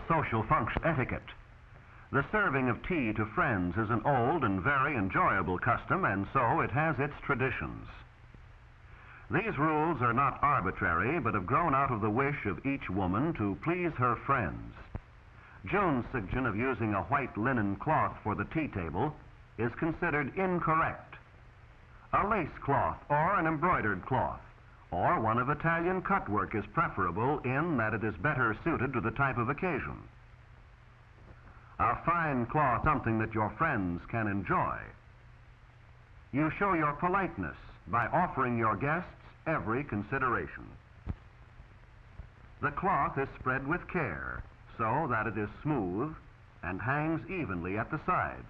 social function etiquette. The serving of tea to friends is an old and very enjoyable custom, and so it has its traditions. These rules are not arbitrary, but have grown out of the wish of each woman to please her friends. June's suggestion of using a white linen cloth for the tea table is considered incorrect. A lace cloth or an embroidered cloth or one of Italian cutwork is preferable in that it is better suited to the type of occasion. A fine cloth, something that your friends can enjoy. You show your politeness by offering your guests every consideration. The cloth is spread with care so that it is smooth and hangs evenly at the sides.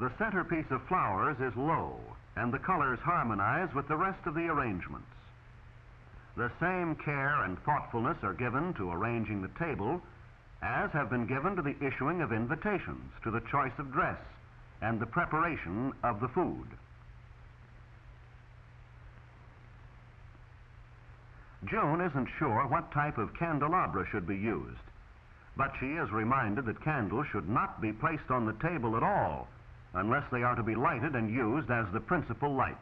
The centerpiece of flowers is low, and the colors harmonize with the rest of the arrangements. The same care and thoughtfulness are given to arranging the table as have been given to the issuing of invitations, to the choice of dress, and the preparation of the food. June isn't sure what type of candelabra should be used, but she is reminded that candles should not be placed on the table at all unless they are to be lighted and used as the principal light.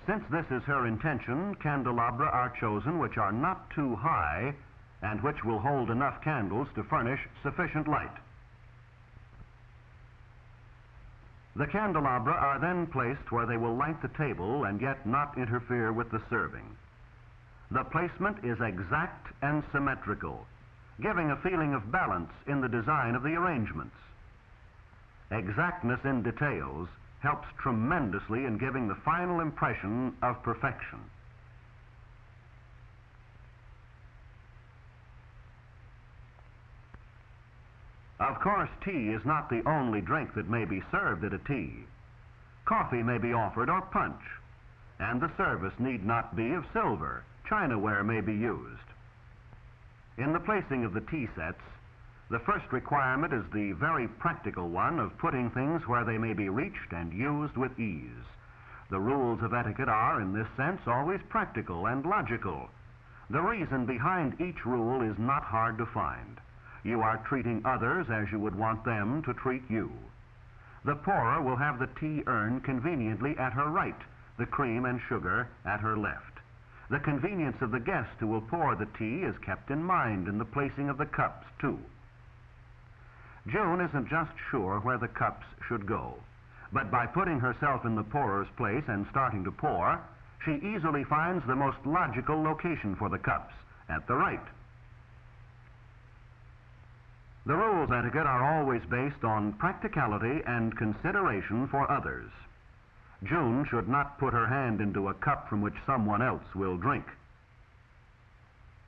Since this is her intention, candelabra are chosen which are not too high and which will hold enough candles to furnish sufficient light. The candelabra are then placed where they will light the table and yet not interfere with the serving. The placement is exact and symmetrical, giving a feeling of balance in the design of the arrangements. Exactness in details helps tremendously in giving the final impression of perfection. Of course, tea is not the only drink that may be served at a tea. Coffee may be offered or punch, and the service need not be of silver. Chinaware may be used. In the placing of the tea sets, the first requirement is the very practical one of putting things where they may be reached and used with ease. The rules of etiquette are, in this sense, always practical and logical. The reason behind each rule is not hard to find. You are treating others as you would want them to treat you. The pourer will have the tea urn conveniently at her right, the cream and sugar at her left. The convenience of the guest who will pour the tea is kept in mind in the placing of the cups, too. June isn't just sure where the cups should go, but by putting herself in the pourer's place and starting to pour, she easily finds the most logical location for the cups, at the right. The rules of etiquette are always based on practicality and consideration for others. June should not put her hand into a cup from which someone else will drink.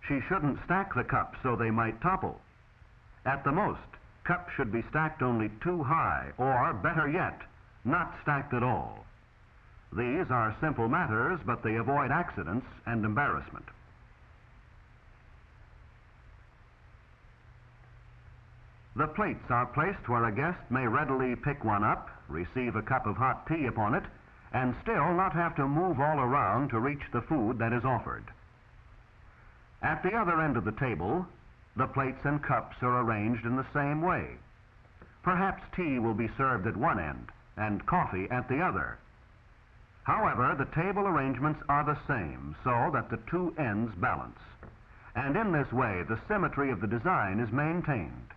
She shouldn't stack the cups so they might topple. At the most, cups should be stacked only too high, or, better yet, not stacked at all. These are simple matters, but they avoid accidents and embarrassment. The plates are placed where a guest may readily pick one up, receive a cup of hot tea upon it, and still not have to move all around to reach the food that is offered. At the other end of the table, the plates and cups are arranged in the same way. Perhaps tea will be served at one end and coffee at the other. However, the table arrangements are the same so that the two ends balance. And in this way, the symmetry of the design is maintained.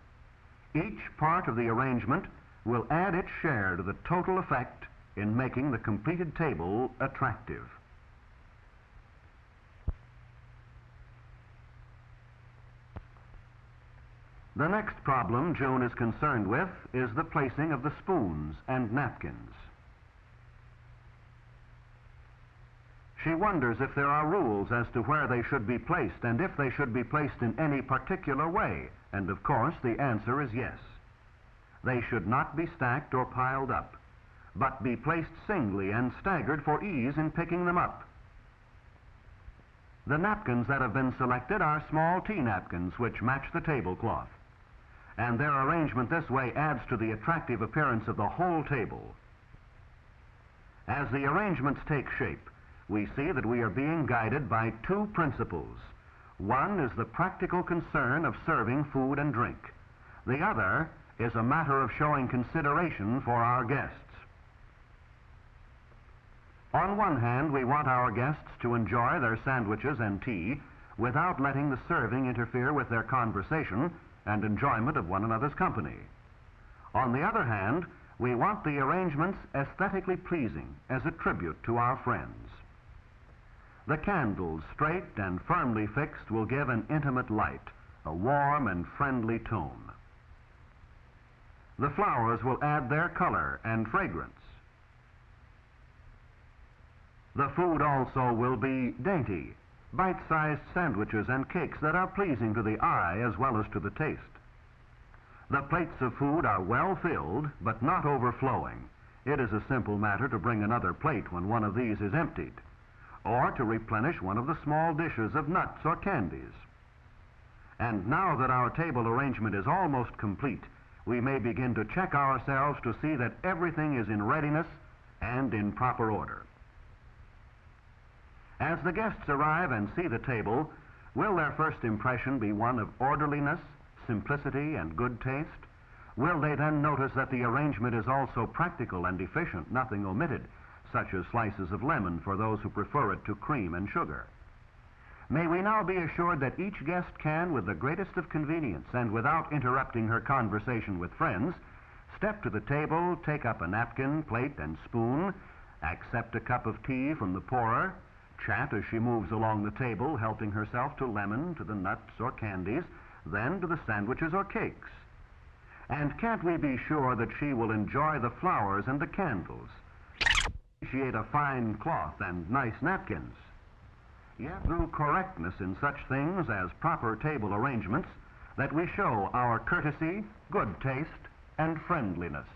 Each part of the arrangement will add its share to the total effect in making the completed table attractive. The next problem June is concerned with is the placing of the spoons and napkins. She wonders if there are rules as to where they should be placed and if they should be placed in any particular way, and of course the answer is yes. They should not be stacked or piled up, but be placed singly and staggered for ease in picking them up. The napkins that have been selected are small tea napkins which match the tablecloth, and their arrangement this way adds to the attractive appearance of the whole table. As the arrangements take shape, we see that we are being guided by two principles. One is the practical concern of serving food and drink. The other is a matter of showing consideration for our guests. On one hand, we want our guests to enjoy their sandwiches and tea without letting the serving interfere with their conversation and enjoyment of one another's company. On the other hand, we want the arrangements aesthetically pleasing as a tribute to our friends. The candles, straight and firmly fixed, will give an intimate light, a warm and friendly tone. The flowers will add their color and fragrance. The food also will be dainty, bite-sized sandwiches and cakes that are pleasing to the eye as well as to the taste. The plates of food are well filled, but not overflowing. It is a simple matter to bring another plate when one of these is emptied, or to replenish one of the small dishes of nuts or candies. And now that our table arrangement is almost complete, we may begin to check ourselves to see that everything is in readiness and in proper order. As the guests arrive and see the table, will their first impression be one of orderliness, simplicity, and good taste? Will they then notice that the arrangement is also practical and efficient, nothing omitted, such as slices of lemon for those who prefer it to cream and sugar? May we now be assured that each guest can, with the greatest of convenience and without interrupting her conversation with friends, step to the table, take up a napkin, plate, and spoon, accept a cup of tea from the pourer, chat as she moves along the table, helping herself to lemon, to the nuts or candies, then to the sandwiches or cakes. And can't we be sure that she will enjoy the flowers and the candles, appreciate a fine cloth and nice napkins? Yet through correctness in such things as proper table arrangements, that we show our courtesy, good taste, and friendliness.